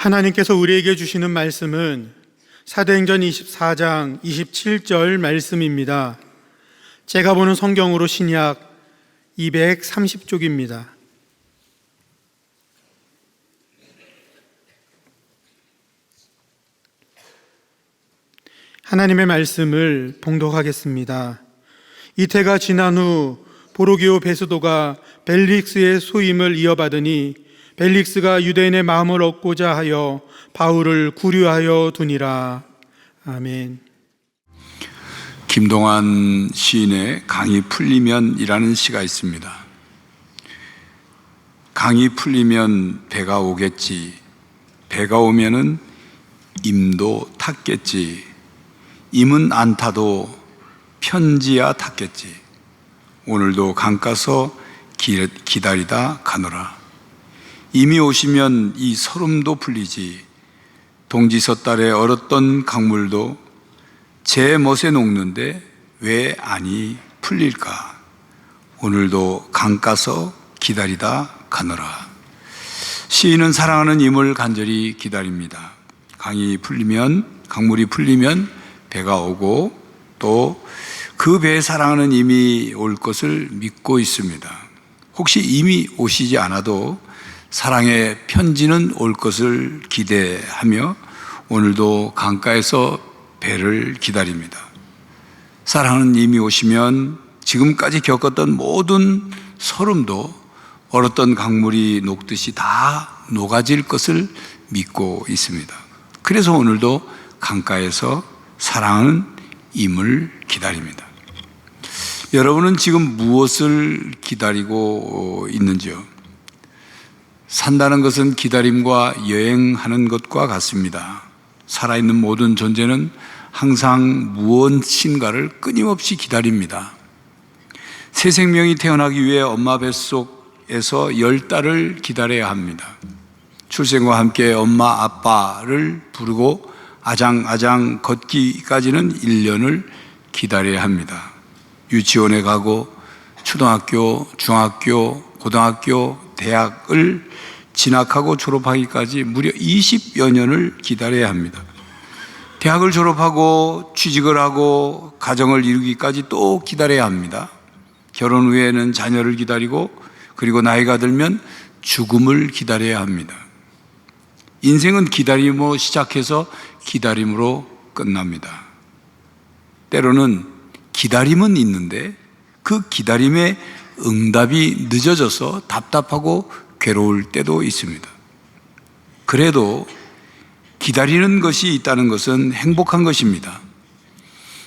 하나님께서 우리에게 주시는 말씀은 사도행전 24장 27절 말씀입니다. 제가 보는 성경으로 신약 230쪽입니다. 하나님의 말씀을 봉독하겠습니다. 이태가 지난 후 보로기오 베스도가 벨릭스의 소임을 이어받으니 벨릭스가 유대인의 마음을 얻고자 하여 바울을 구류하여 두니라. 아멘. 김동완 시인의 강이 풀리면이라는 시가 있습니다. 강이 풀리면 배가 오겠지. 배가 오면은 임도 탔겠지. 임은 안 타도 편지야 탔겠지. 오늘도 강가서 기다리다 가노라. 임이 오시면 이 설움도 풀리지. 동지 섣달에 얼었던 강물도 제 멋에 녹는데 왜 아니 풀릴까? 오늘도 강가서 기다리다 가노라. 시인은 사랑하는 임을 간절히 기다립니다. 강물이 풀리면 배가 오고 또 그 배에 사랑하는 임이 올 것을 믿고 있습니다. 혹시 임이 오시지 않아도 사랑의 편지는 올 것을 기대하며 오늘도 강가에서 배를 기다립니다. 사랑하는 임이 오시면 지금까지 겪었던 모든 설움도 얼었던 강물이 녹듯이 다 녹아질 것을 믿고 있습니다. 그래서 오늘도 강가에서 사랑하는 임을 기다립니다. 여러분은 지금 무엇을 기다리고 있는지요? 산다는 것은 기다림과 여행하는 것과 같습니다. 살아있는 모든 존재는 항상 무엇인가를 끊임없이 기다립니다. 새 생명이 태어나기 위해 엄마 뱃속에서 10달을 기다려야 합니다. 출생과 함께 엄마 아빠를 부르고 아장아장 걷기까지는 1년을 기다려야 합니다. 유치원에 가고 초등학교, 중학교, 고등학교, 대학을 진학하고 졸업하기까지 무려 20여 년을 기다려야 합니다. 대학을 졸업하고 취직을 하고 가정을 이루기까지 또 기다려야 합니다. 결혼 후에는 자녀를 기다리고 그리고 나이가 들면 죽음을 기다려야 합니다. 인생은 기다림으로 시작해서 기다림으로 끝납니다. 때로는 기다림은 있는데 그 기다림에 응답이 늦어져서 답답하고 괴로울 때도 있습니다. 그래도 기다리는 것이 있다는 것은 행복한 것입니다.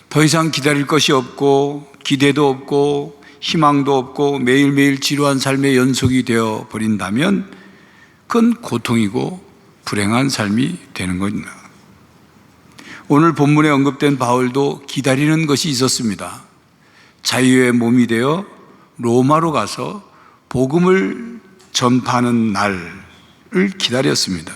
더 이상 기다릴 것이 없고 기대도 없고 희망도 없고 매일매일 지루한 삶의 연속이 되어 버린다면 그건 고통이고 불행한 삶이 되는 겁니다. 오늘 본문에 언급된 바울도 기다리는 것이 있었습니다. 자유의 몸이 되어 로마로 가서 복음을 전파하는 날을 기다렸습니다.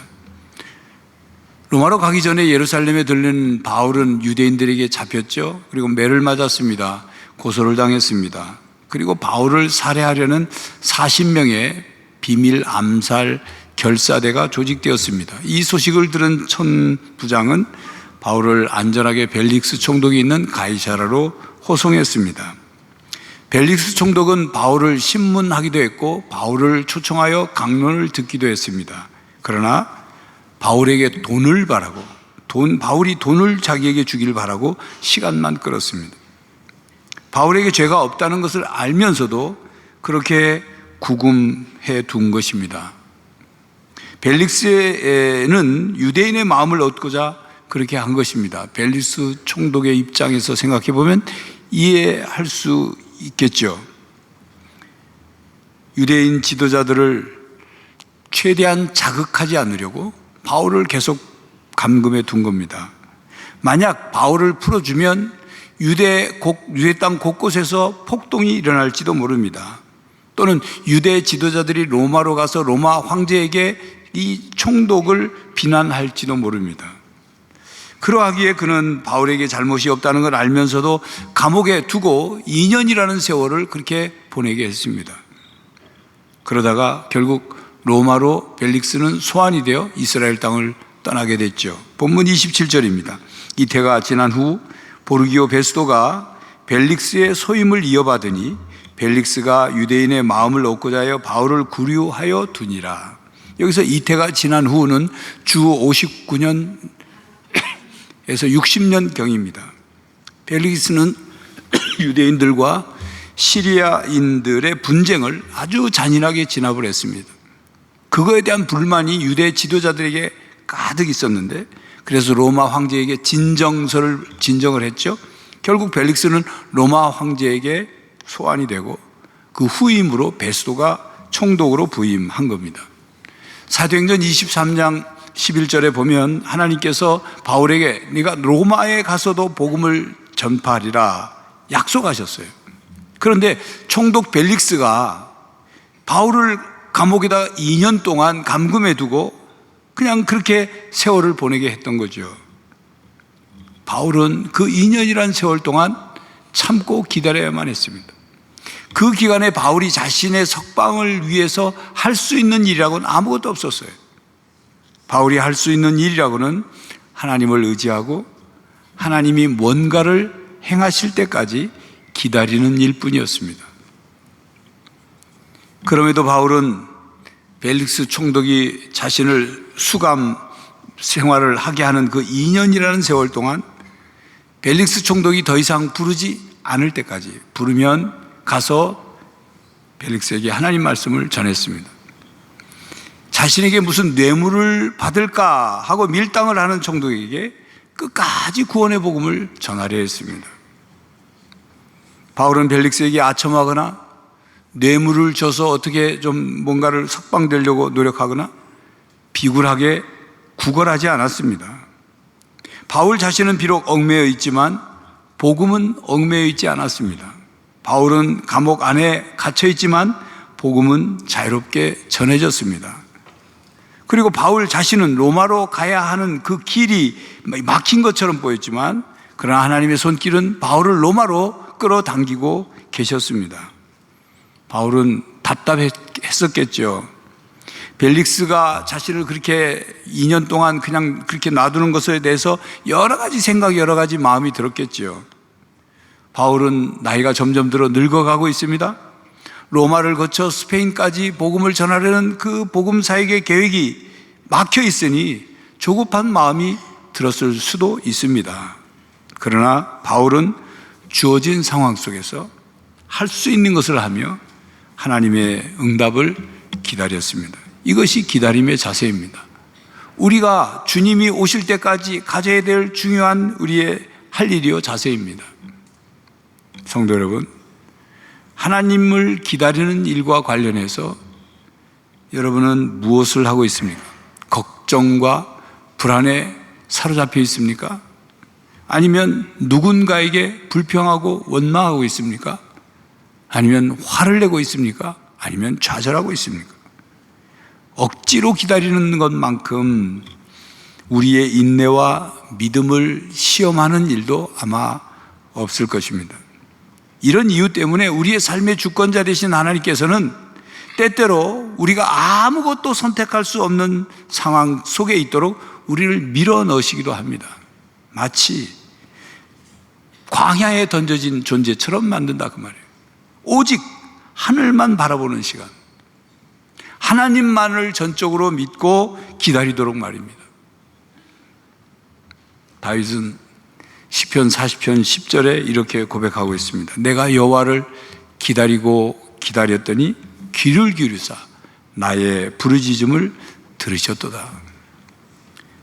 로마로 가기 전에 예루살렘에 들른 바울은 유대인들에게 잡혔죠. 그리고 매를 맞았습니다. 고소를 당했습니다. 그리고 바울을 살해하려는 40명의 비밀 암살 결사대가 조직되었습니다. 이 소식을 들은 천부장은 바울을 안전하게 벨릭스 총독이 있는 가이사라로 호송했습니다. 벨릭스 총독은 바울을 신문하기도 했고 바울을 초청하여 강론을 듣기도 했습니다. 그러나 바울에게 돈을 바라고 바울이 돈을 자기에게 주기를 바라고 시간만 끌었습니다. 바울에게 죄가 없다는 것을 알면서도 그렇게 구금해 둔 것입니다. 벨릭스는 유대인의 마음을 얻고자 그렇게 한 것입니다. 벨릭스 총독의 입장에서 생각해 보면 이해할 수 있겠죠. 유대인 지도자들을 최대한 자극하지 않으려고 바울을 계속 감금해 둔 겁니다. 만약 바울을 풀어주면 유대 땅 곳곳에서 폭동이 일어날지도 모릅니다. 또는 유대 지도자들이 로마로 가서 로마 황제에게 이 총독을 비난할지도 모릅니다. 그러하기에 그는 바울에게 잘못이 없다는 걸 알면서도 감옥에 두고 2년이라는 세월을 그렇게 보내게 했습니다. 그러다가 결국 로마로 벨릭스는 소환이 되어 이스라엘 땅을 떠나게 됐죠. 본문 27절입니다. 이태가 지난 후 보르기오 베스도가 벨릭스의 소임을 이어받으니 벨릭스가 유대인의 마음을 얻고자 하여 바울을 구류하여 두니라. 여기서 이태가 지난 후는 주 59년에서 60년경입니다. 벨릭스는 유대인들과 시리아인들의 분쟁을 아주 잔인하게 진압을 했습니다. 그거에 대한 불만이 유대 지도자들에게 가득 있었는데, 그래서 로마 황제에게 진정을 했죠. 결국 벨릭스는 로마 황제에게 소환이 되고 그 후임으로 베스도가 총독으로 부임한 겁니다. 사도행전 23장 11절에 보면 하나님께서 바울에게 네가 로마에 가서도 복음을 전파하리라 약속하셨어요. 그런데 총독 벨릭스가 바울을 감옥에다 2년 동안 감금해 두고 그냥 그렇게 세월을 보내게 했던 거죠. 바울은 그 2년이란 세월 동안 참고 기다려야만 했습니다. 그 기간에 바울이 자신의 석방을 위해서 할 수 있는 일이라고는 아무것도 없었어요. 바울이 할 수 있는 일이라고는 하나님을 의지하고 하나님이 뭔가를 행하실 때까지 기다리는 일뿐이었습니다. 그럼에도 바울은 벨릭스 총독이 자신을 수감 생활을 하게 하는 그 2년이라는 세월 동안 벨릭스 총독이 더 이상 부르지 않을 때까지, 부르면 가서 벨릭스에게 하나님 말씀을 전했습니다. 자신에게 무슨 뇌물을 받을까 하고 밀당을 하는 총독에게 끝까지 구원의 복음을 전하려 했습니다. 바울은 벨릭스에게 아첨하거나 뇌물을 줘서 어떻게 좀 뭔가를 석방되려고 노력하거나 비굴하게 구걸하지 않았습니다. 바울 자신은 비록 얽매여 있지만 복음은 얽매여 있지 않았습니다. 바울은 감옥 안에 갇혀 있지만 복음은 자유롭게 전해졌습니다. 그리고 바울 자신은 로마로 가야 하는 그 길이 막힌 것처럼 보였지만, 그러나 하나님의 손길은 바울을 로마로 끌어당기고 계셨습니다. 바울은 답답했었겠죠. 벨릭스가 자신을 그렇게 2년 동안 그냥 그렇게 놔두는 것에 대해서 여러 가지 생각, 여러 가지 마음이 들었겠죠. 바울은 나이가 점점 들어 늙어가고 있습니다. 로마를 거쳐 스페인까지 복음을 전하려는 그 복음 사역의 계획이 막혀 있으니 조급한 마음이 들었을 수도 있습니다. 그러나 바울은 주어진 상황 속에서 할 수 있는 것을 하며 하나님의 응답을 기다렸습니다. 이것이 기다림의 자세입니다. 우리가 주님이 오실 때까지 가져야 될 중요한 우리의 할 일이요 자세입니다. 성도 여러분, 하나님을 기다리는 일과 관련해서 여러분은 무엇을 하고 있습니까? 걱정과 불안에 사로잡혀 있습니까? 아니면 누군가에게 불평하고 원망하고 있습니까? 아니면 화를 내고 있습니까? 아니면 좌절하고 있습니까? 억지로 기다리는 것만큼 우리의 인내와 믿음을 시험하는 일도 아마 없을 것입니다. 이런 이유 때문에 우리의 삶의 주권자 되신 하나님께서는 때때로 우리가 아무것도 선택할 수 없는 상황 속에 있도록 우리를 밀어 넣으시기도 합니다. 마치 광야에 던져진 존재처럼 만든다 그 말이에요. 오직 하늘만 바라보는 시간, 하나님만을 전적으로 믿고 기다리도록 말입니다. 다윗은 시편 40편 10절에 이렇게 고백하고 있습니다. 내가 여호와를 기다리고 기다렸더니 귀를 기울이사 나의 부르짖음을 들으셨도다.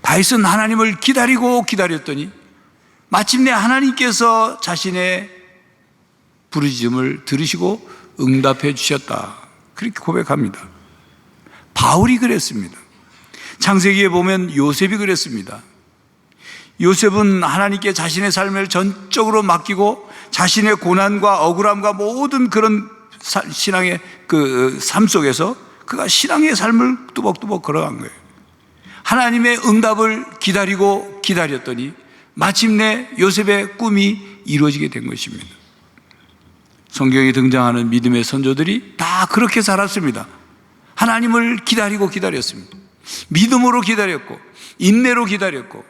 다윗은 하나님을 기다리고 기다렸더니 마침내 하나님께서 자신의 부르짖음을 들으시고 응답해 주셨다. 그렇게 고백합니다. 바울이 그랬습니다. 창세기에 보면 요셉이 그랬습니다. 요셉은 하나님께 자신의 삶을 전적으로 맡기고 자신의 고난과 억울함과 모든 그런 신앙의 그 삶 속에서 그가 신앙의 삶을 뚜벅뚜벅 걸어간 거예요. 하나님의 응답을 기다리고 기다렸더니 마침내 요셉의 꿈이 이루어지게 된 것입니다. 성경에 등장하는 믿음의 선조들이 다 그렇게 살았습니다. 하나님을 기다렸습니다. 믿음으로 기다렸고 인내로 기다렸고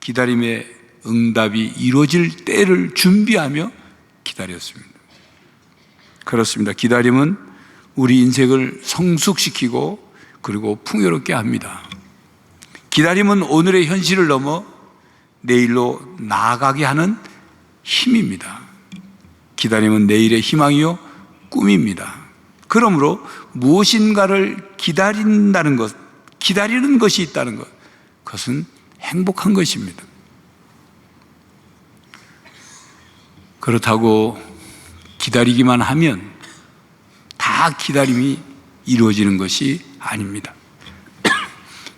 기다림의 응답이 이루어질 때를 준비하며 기다렸습니다. 그렇습니다. 기다림은 우리 인생을 성숙시키고 그리고 풍요롭게 합니다. 기다림은 오늘의 현실을 넘어 내일로 나아가게 하는 힘입니다. 기다림은 내일의 희망이요 꿈입니다. 그러므로 무엇인가를 기다린다는 것, 기다리는 것이 있다는 것, 그것은 행복한 것입니다. 그렇다고 기다리기만 하면 다 기다림이 이루어지는 것이 아닙니다.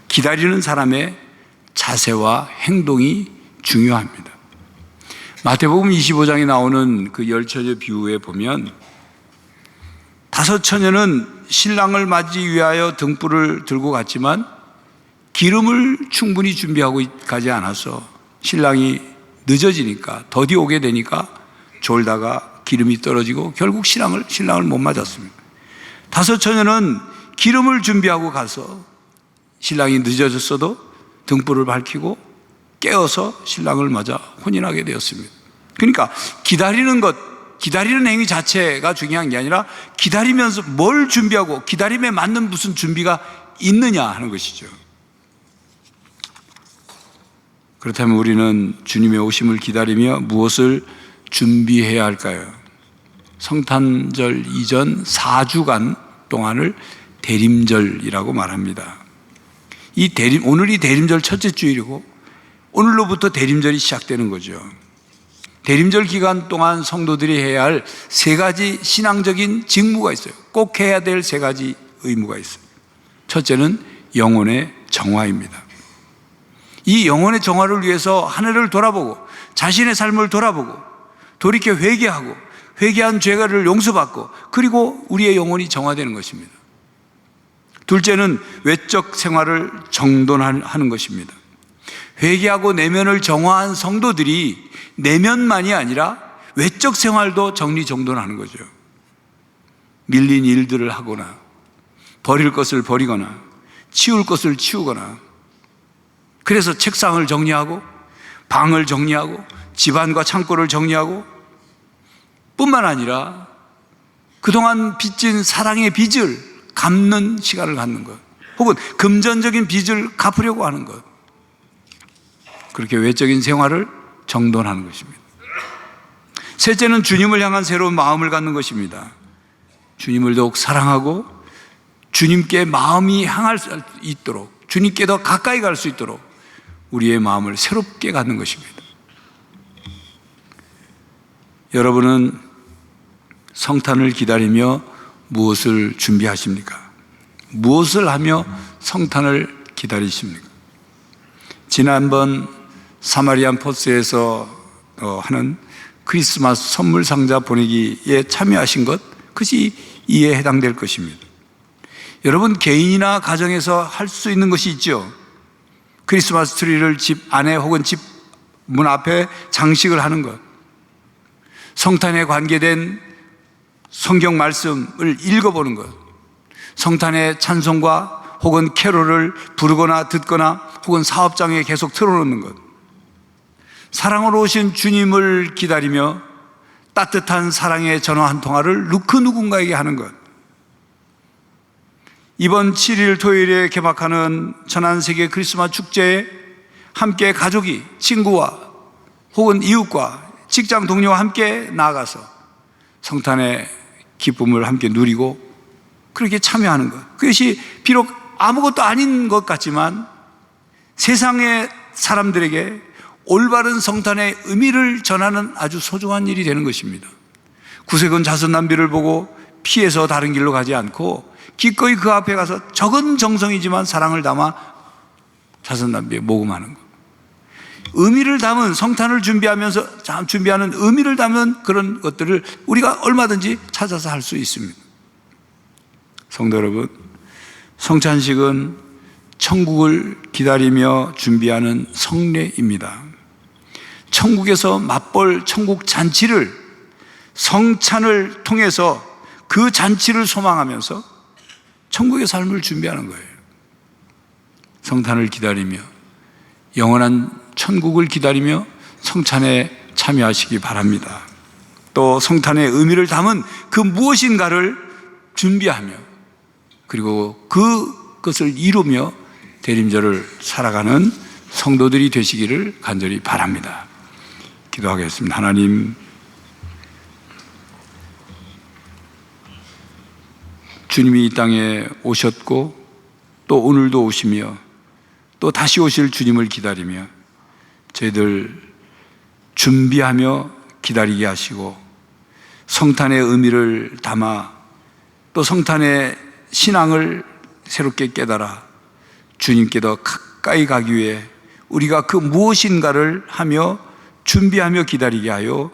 기다리는 사람의 자세와 행동이 중요합니다. 마태복음 25장에 나오는 그 열처녀 비유에 보면 5 처녀는 신랑을 맞이 위하여 등불을 들고 갔지만 기름을 충분히 준비하고 가지 않아서 신랑이 늦어지니까 더디 오게 되니까 졸다가 기름이 떨어지고 결국 신랑을 못 맞았습니다. 5 처녀는 기름을 준비하고 가서 신랑이 늦어졌어도 등불을 밝히고 깨어서 신랑을 맞아 혼인하게 되었습니다. 그러니까 기다리는 것, 기다리는 행위 자체가 중요한 게 아니라 기다리면서 뭘 준비하고 기다림에 맞는 무슨 준비가 있느냐 하는 것이죠. 그렇다면 우리는 주님의 오심을 기다리며 무엇을 준비해야 할까요? 성탄절 이전 4주간 동안을 대림절이라고 말합니다. 오늘이 대림절 첫째 주일이고 오늘로부터 대림절이 시작되는 거죠. 대림절 기간 동안 성도들이 해야 할 3가지 신앙적인 직무가 있어요. 꼭 해야 될 3가지 의무가 있어요. 첫째는 영혼의 정화입니다. 이 영혼의 정화를 위해서 하늘을 돌아보고 자신의 삶을 돌아보고 돌이켜 회개하고 회개한 죄를 용서받고 그리고 우리의 영혼이 정화되는 것입니다. 둘째는 외적 생활을 정돈하는 것입니다. 회개하고 내면을 정화한 성도들이 내면만이 아니라 외적 생활도 정리정돈하는 거죠. 밀린 일들을 하거나 버릴 것을 버리거나 치울 것을 치우거나 그래서 책상을 정리하고 방을 정리하고 집안과 창고를 정리하고 뿐만 아니라 그동안 빚진 사랑의 빚을 갚는 시간을 갖는 것 혹은 금전적인 빚을 갚으려고 하는 것 그렇게 외적인 생활을 정돈하는 것입니다. 셋째는 주님을 향한 새로운 마음을 갖는 것입니다. 주님을 더욱 사랑하고 주님께 마음이 향할 수 있도록 주님께 더 가까이 갈 수 있도록 우리의 마음을 새롭게 갖는 것입니다. 여러분은 성탄을 기다리며 무엇을 준비하십니까? 무엇을 하며 성탄을 기다리십니까? 지난번 사마리안 포스에서 하는 크리스마스 선물 상자 보내기에 참여하신 것, 그것이 이에 해당될 것입니다. 여러분 개인이나 가정에서 할 수 있는 것이 있죠. 크리스마스 트리를 집 안에 혹은 집 문 앞에 장식을 하는 것, 성탄에 관계된 성경 말씀을 읽어보는 것, 성탄의 찬송과 혹은 캐롤을 부르거나 듣거나 혹은 사업장에 계속 틀어놓는 것, 사랑으로 오신 주님을 기다리며 따뜻한 사랑의 전화 한 통화를 누군가에게 하는 것, 이번 7일 토요일에 개막하는 전환세계 크리스마스 축제에 함께 가족이 친구와 혹은 이웃과 직장 동료와 함께 나아가서 성탄의 기쁨을 함께 누리고 그렇게 참여하는 것, 그것이 비록 아무것도 아닌 것 같지만 세상의 사람들에게 올바른 성탄의 의미를 전하는 아주 소중한 일이 되는 것입니다. 구세군 자선남비를 보고 피해서 다른 길로 가지 않고 기꺼이 그 앞에 가서 적은 정성이지만 사랑을 담아 자선남비에 모금하는 것, 의미를 담은 성탄을 준비하면서 준비하는 의미를 담은 그런 것들을 우리가 얼마든지 찾아서 할 수 있습니다. 성도 여러분, 성찬식은 천국을 기다리며 준비하는 성례입니다. 천국에서 맛볼 천국 잔치를 성찬을 통해서 그 잔치를 소망하면서 천국의 삶을 준비하는 거예요. 성탄을 기다리며 영원한 천국을 기다리며 성찬에 참여하시기 바랍니다. 또 성탄의 의미를 담은 그 무엇인가를 준비하며 그리고 그것을 이루며 대림절을 살아가는 성도들이 되시기를 간절히 바랍니다. 기도하겠습니다. 하나님, 주님이 이 땅에 오셨고 또 오늘도 오시며 또 다시 오실 주님을 기다리며 저희들 준비하며 기다리게 하시고 성탄의 의미를 담아 또 성탄의 신앙을 새롭게 깨달아 주님께 더 가까이 가기 위해 우리가 그 무엇인가를 하며 준비하며 기다리게 하여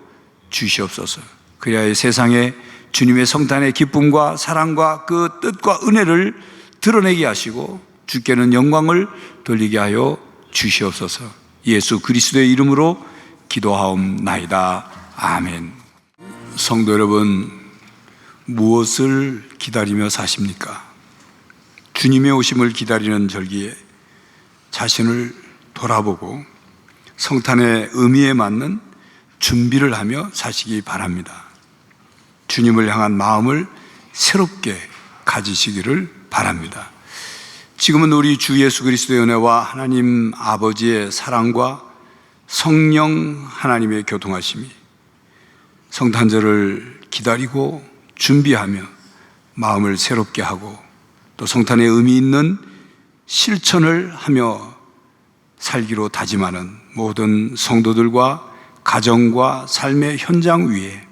주시옵소서. 그래야 세상에 주님의 성탄의 기쁨과 사랑과 그 뜻과 은혜를 드러내게 하시고 주께는 영광을 돌리게 하여 주시옵소서. 예수 그리스도의 이름으로 기도하옵나이다. 아멘. 성도 여러분, 무엇을 기다리며 사십니까? 주님의 오심을 기다리는 절기에 자신을 돌아보고 성탄의 의미에 맞는 준비를 하며 사시기 바랍니다. 주님을 향한 마음을 새롭게 가지시기를 바랍니다. 지금은 우리 주 예수 그리스도의 은혜와 하나님 아버지의 사랑과 성령 하나님의 교통하심이 성탄절을 기다리고 준비하며 마음을 새롭게 하고 또 성탄의 의미 있는 실천을 하며 살기로 다짐하는 모든 성도들과 가정과 삶의 현장 위에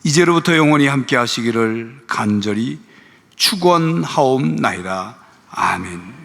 이제로부터 영원히 함께 하시기를 간절히 축원하옵나이다. 아멘.